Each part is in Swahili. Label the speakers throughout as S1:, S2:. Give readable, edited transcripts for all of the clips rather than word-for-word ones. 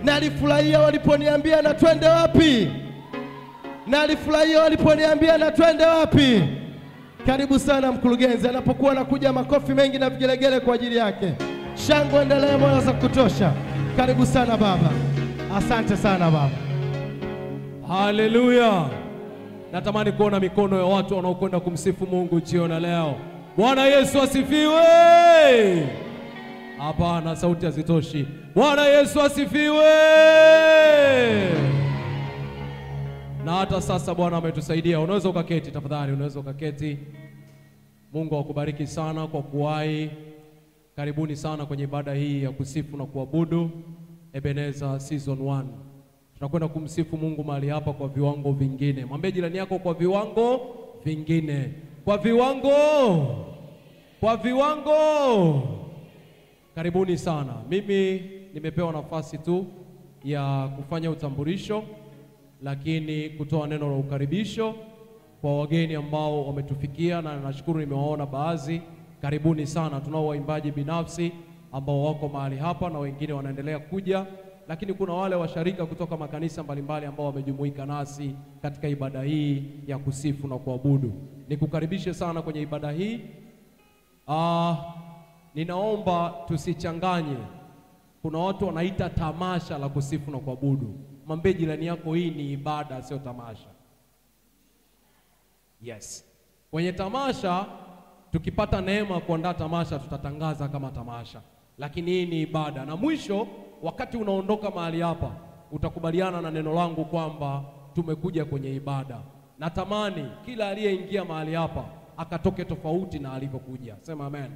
S1: Nalifurahia waliponiambia na twende wapi. Nalifurahia waliponiambia na twende wapi. Karibu sana mkurugenzi, anapokuwa anakuja makofi mengi na vigelegele kwa ajili yake. Shangwe endelee moyo za kutosha. Karibu sana baba. Asante sana baba.
S2: Haleluya. Natamani kuona mikono ya watu wanaokwenda kumsifu Mungu jioni leo. Bwana Yesu asifiwe. Hapana, sauti hazitoshi. Bwana Yesu asifiwe. Na hata sasa Bwana ametusaidia. Unaweza ukaketi tafadhali, unaweza ukaketi. Mungu akubariki sana kwa kuwahi. Karibuni sana kwenye ibada hii ya kusifu na kuabudu Ebenezer Season 1. Tunakwenda kumsifu Mungu mahali hapa kwa viwango vingine. Mwambie jirani yako kwa viwango vingine. Kwa viwango. Kwa viwango. Karibuni sana. Mimi nimepewa nafasi tu ya kufanya utambulisho, lakini kutoa neno la ukaribisho kwa wageni ambao wametufikia, na nashukuru nimewaona baadhi. Karibuni sana. Tunao waimbaji binafsi ambao wako mahali hapa na wengine wanaendelea kuja, lakini kuna wale washarika kutoka makanisa mbalimbali ambao wamejumuika nasi katika ibada hii ya kusifu na kuabudu. Nikukaribishe sana kwenye ibada hii. Ninaomba tusichanganye. Kuna watu wanaita tamasha la kusifu na kuabudu. Mwambie jirani yako hii ni ibada, sio tamasha. Yes. Kwenye tamasha, tukipata neema kuandaa tamasha, tutatangaza kama tamasha. Lakini hii ni ibada. Na mwisho, wakati unaondoka mahali hapa, utakubaliana na neno langu kwamba tumekuja kwenye ibada. Natamani kila aliyeingia mahali hapa akatoke tofauti na alivyokuja. Sema amen.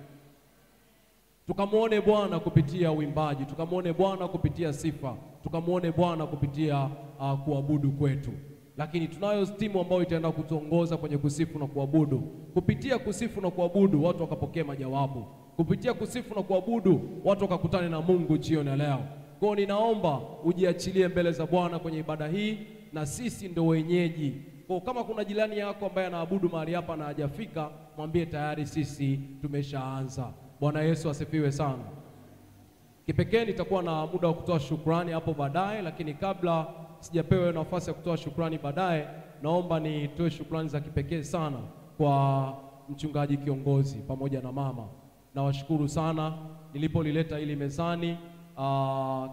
S2: Tukamuone Bwana kupitia uimbaji, tukamuone Bwana kupitia sifa, tukamuone Bwana kupitia kuabudu kwetu. Lakini tunayo timu ambayo itaenda kutuongoza kwenye kusifu na kuabudu. Kupitia kusifu na kuabudu watu wakapokea majawabu. Kupitia kusifu na kuabudu watu wakakutane na Mungu jioni leo. Kwa hiyo ninaomba ujiachilie mbele za Bwana kwenye ibada hii, na sisi ndio wenyeji. Kwa kama kuna jirani yako ambaye anaabudu mahali hapa na hajafika, mwambie tayari sisi tumeshaanza. Bwana Yesu asifiwe sana. Kipekee nitakuwa na muda wa kutoa shukrani hapo baadaye, lakini kabla sijapewa nafasi ya kutoa shukrani baadaye, naomba nitoe shukrani za kipekee sana kwa mchungaji kiongozi pamoja na mama. Nawashukuru sana nilipolileta ili mezani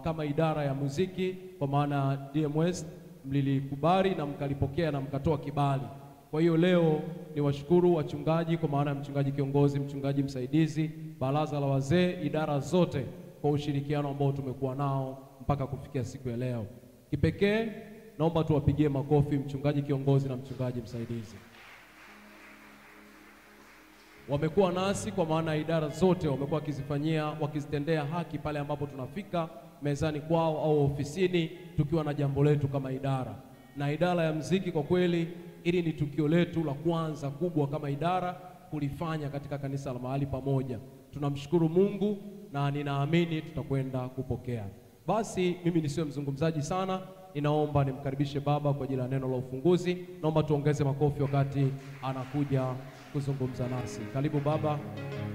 S2: kama idara ya muziki, kwa maana DMS mlilikubali na mkalipokea na mkatoa kibali. Kwa hiyo leo niwashukuru wachungaji, kwa maana mchungaji kiongozi, mchungaji msaidizi, baraza la wazee, idara zote kwa ushirikiano ambao tumekuwa nao mpaka kufikia siku ya leo. Kipekee naomba tuwapigie makofi mchungaji kiongozi na mchungaji msaidizi. Wamekuwa nasi kwa maana idara zote wamekuwa wakizitendea haki pale ambapo tunafika mezani kwao au ofisini tukiwa na jambo letu kama idara. Na idara ya muziki kwa kweli ili ni tukio letu la kwanza kubwa kama idara kulifanya katika kanisa la mahali pamoja. Tunamshukuru Mungu na ninaamini tutakwenda kupokea. Basi mimi nisiwe mzungumzaji sana, ninaomba nimkaribishe baba kwa ajili ya neno la ufunguzi. Naomba tuongeze makofi wakati anakuja kuzungumza nasi. Karibu baba.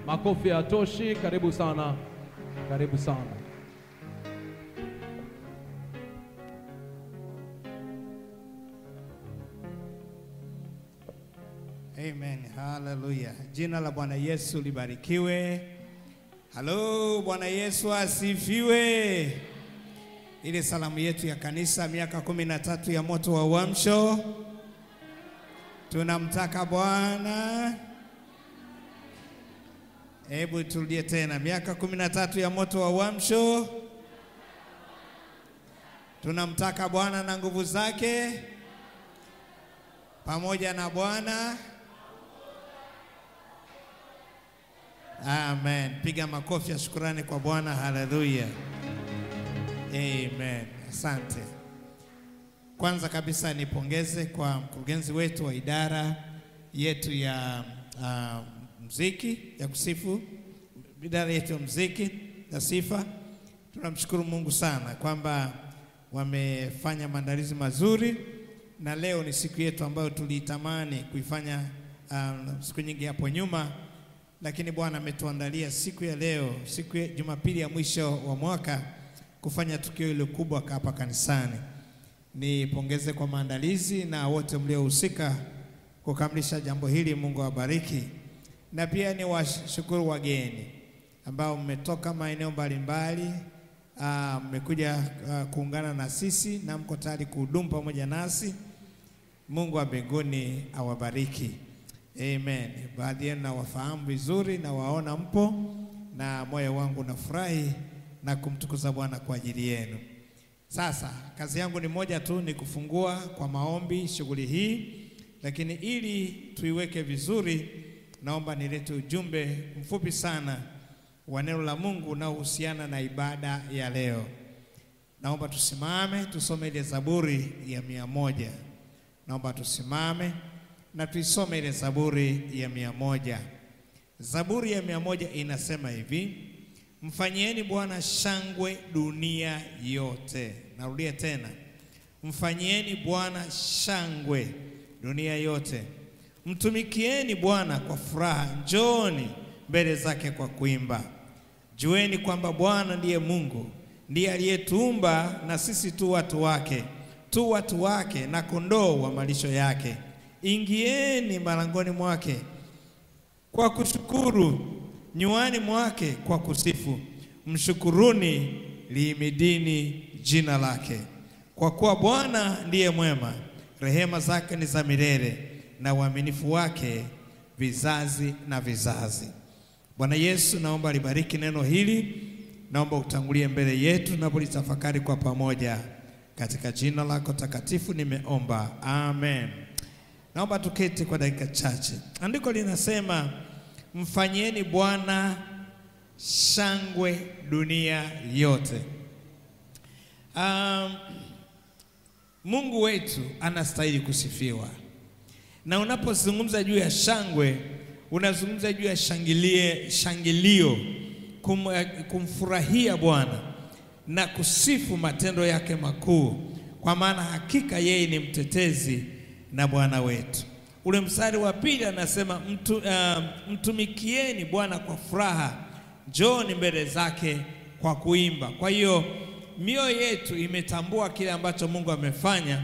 S2: Makofi hayatoshi, karibu sana. Karibu sana.
S3: Amen. Hallelujah. Jina la Bwana Yesu libarikiwe. Halo, Bwana Yesu asifiwe. Ile salamu yetu ya kanisa miaka 13 ya moto wa uamsho. Tunamtaka Bwana. Hebu turudie tena, miaka 13 ya moto wa uamsho. Tunamtaka Bwana na nguvu zake. Pamoja na Bwana. Amen. Piga makofi ya shukrani kwa Bwana. Hallelujah. Amen. Asante. Kwanza kabisa nipongeze kwa mkurugenzi wetu wa idara yetu ya muziki ya kusifu, idara yetu ya muziki na sifa. Tunamshukuru Mungu sana kwamba wamefanya maandalizi mazuri, na leo ni siku yetu ambayo tulitamani kuifanya siku nyingi hapo nyuma, lakini Bwana ametuandalia siku ya leo, siku ya Jumapili ya mwisho wa mwaka, kufanya tukio hilo kubwa hapa kanisani. Nipongeze kwa maandalizi na wote mliohusika kukamilisha jambo hili. Mungu awabariki. Na pia ni washukuru wageni ambao mmetoka maeneo mbalimbali, mmekuja kuungana na sisi na mko tayari kuhudumu pamoja nasi. Mungu wa mbinguni awabariki. Amen. Baadhi yenu nawafahamu vizuri na waona mpo, na moyo wangu nafurahi na kumtukuza Bwana kwa ajili yenu. Sasa kazi yangu ni moja tu, ni kufungua kwa maombi shughuli hii, lakini ili tuiweke vizuri, naomba nilete ujumbe mfupi sana wa neno la Mungu unaohusiana na ibada ya leo. Naomba tusimame tusome ile Zaburi ya 100. Naomba tusimame na tuisome ile Zaburi ya 100. Zaburi ya 100 inasema hivi: mfanyieni Bwana shangwe dunia yote. Narudia tena, mfanyieni Bwana shangwe dunia yote. Mtumikieni Bwana kwa furaha, njooni mbele zake kwa kuimba. Jueni kwamba Bwana ndiye Mungu, ndiye aliyetuumba na sisi tu watu wake na kondoo wa malisho yake. Ingieni malangoni mwake kwa kushukuru, nyuani mwake kwa kusifu. Mshukuruni, liimidini jina lake. Kwa kuwa Bwana ndiye mwema, rehema zake ni za milele, na uaminifu wake vizazi na vizazi. Bwana Yesu, naomba libariki neno hili. Naomba utangulie mbele yetu na kulitafakari kwa pamoja. Katika jina lako takatifu nimeomba, amen. Naomba tuketi kwa dakika chache. Andiko linasema mfanyieni Bwana shangwe dunia yote. Mungu wetu anastahili kusifiwa. Na unapozungumza juu ya shangwe, unazungumza juu ya shangilio, kumfurahia Bwana na kusifu matendo yake makuu, kwa maana hakika yeye ni mtetezi na Bwana wetu. Ule mstari wa pili anasema mtumikieni Bwana kwa furaha, njooni mbele zake kwa kuimba. Kwa hiyo mioyo yetu imetambua kile ambacho Mungu amefanya,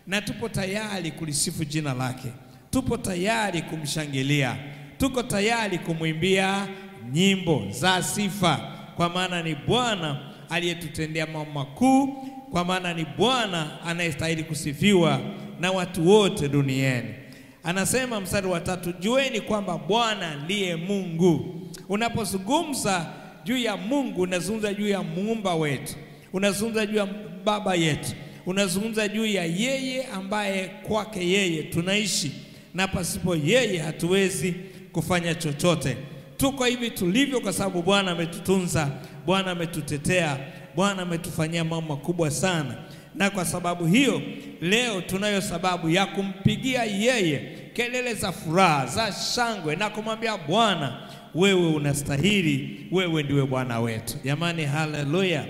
S3: na tupo tayari kulisifu jina lake. Tupo tayari kumshangilia. Tuko tayari kumwimbia nyimbo za sifa, kwa maana ni Bwana aliyetutendea mambo makuu, kwa maana ni Bwana anayestahili kusifiwa na watu wote duniani. Anasema mstari wa 3, jueni kwamba Bwana ndiye Mungu. Unapozungumza juu ya Mungu, unazungumza juu ya muumba wetu, unazungumza juu ya baba yetu, unazungumza juu ya yeye ambaye kwake yeye tunaishi, na pasipo yeye hatuwezi kufanya chochote. Tuko hivi tulivyo kwa sababu Bwana ametutunza, Bwana ametutetea, Bwana ametufanyia mambo makubwa sana. Na kwa sababu hiyo leo tunayo sababu ya kumpigia yeye kelele za furaha, za shangwe, na kumwambia Bwana, wewe unastahili, wewe ndiwe Bwana wetu. Jamani, haleluya.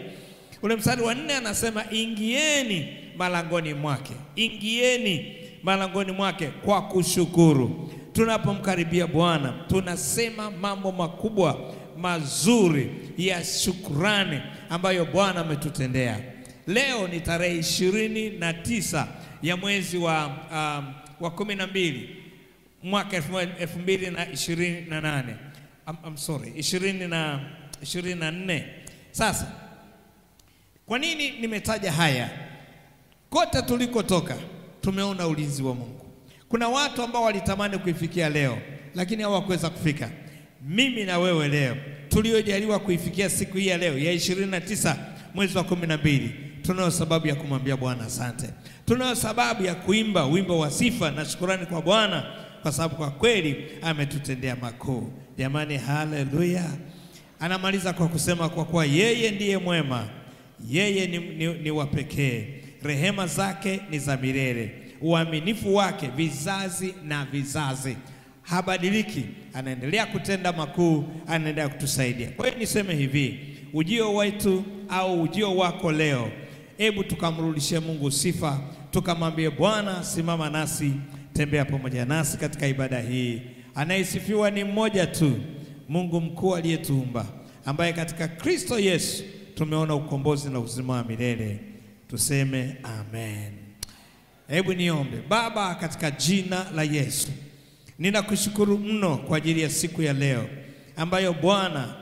S3: Ule mstari wa 4 anasema ingieni malangoni mwake. Ingieni malangoni mwake kwa kushukuru. Tunapomkaribia Bwana tunasema mambo makubwa mazuri ya shukrani ambayo Bwana ametutendea. Leo ni tarehe 29 ya mwezi wa 12 mwaka 2028. 24. Sasa kwa nini nimetaja haya? Kote tulikotoka tumeona ulinzi wa Mungu. Kuna watu ambao walitamani kuifikia leo lakini hawakuweza kufika. Mimi na wewe leo tuliojaliwa kuifikia siku hii ya leo ya 29 mwezi wa 12, tunayo sababu ya kumwambia Bwana asante. Tunayo sababu ya kuimba wimbo wa sifa na shukrani kwa Bwana, kwa sababu kwa kweli ametutendea makuu. Jamani, haleluya. Anamaliza kwa kusema kwa kuwa yeye ndiye mwema, yeye ni wa pekee, rehema zake ni za milele, uaminifu wake vizazi na vizazi. Habadiliki, anaendelea kutenda makuu, anaendelea kutusaidia. Kwa hiyo niseme hivi, ujio wetu au ujio wako leo, hebu tukamrudishie Mungu sifa, tukamwambie Bwana, simama nasi, tembea pamoja nasi katika ibada hii. Anayesifiwa ni mmoja tu, Mungu mkuu aliyetuumba, ambaye katika Kristo Yesu tumeona ukombozi na uzima wa milele. Tuseme amen. Hebu niombe. Baba, katika jina la Yesu, ninakushukuru mno kwa ajili ya siku ya leo ambayo Bwana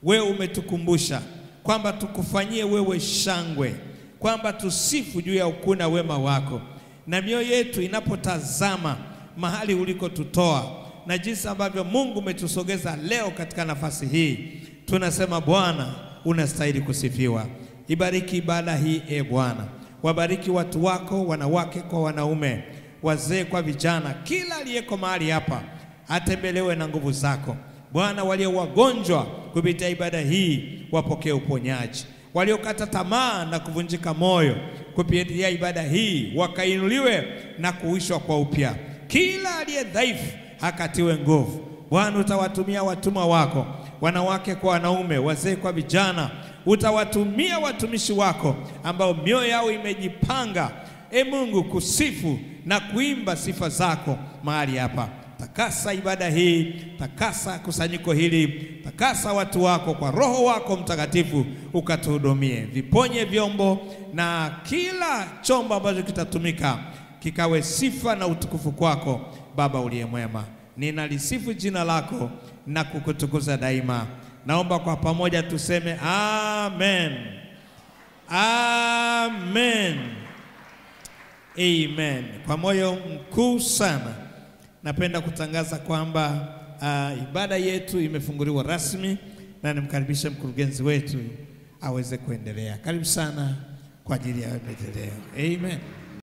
S3: wewe umetukumbusha kwamba tukufanyie wewe shangwe, kwamba tusifu juu ya ukuu na wema wako, na mioyo yetu inapotazama mahali ulikotutoa na jinsi ambavyo Mungu umetusogeza leo katika nafasi hii, tunasema Bwana unastahili kusifiwa. Ibariki ibada hii Bwana, wabariki watu wako, wanawake kwa wanaume, wazee kwa vijana, kila aliyeko mahali hapa atembelewe na nguvu zako Bwana. Walio wagonjwa kupitia ibada hii wapokee uponyaji, waliokata tamaa na kuvunjika moyo kupitia ibada hii wakainuliwe na kuishwa kwa upya. Kila aliye dhaifu akatiwe nguvu Bwana. Utawatumia watumwa wako, wanawake kwa wanaume, wazee kwa vijana. Utawatumia watumishi wako ambao mioyo yao imejipanga Mungu kusifu na kuimba sifa zako mahali hapa. Takasa ibada hii, takasa kusanyiko hili, takasa watu wako kwa Roho wako Mtakatifu, ukatuhudumie. Viponye vyombo na kila chombo ambacho kitatumika kikawe sifa na utukufu kwako Baba uliye mwema. Ninalisifu jina lako na kukutukuza daima. Naomba kwa pamoja tuseme amen. Amen. Amen. Kwa moyo mkuu sana napenda kutangaza kwamba ibada yetu imefunguliwa rasmi, na nimkaribishe mkurugenzi wetu aweze kuendelea. Karibu sana kwa ajili ya maendeleo. Amen.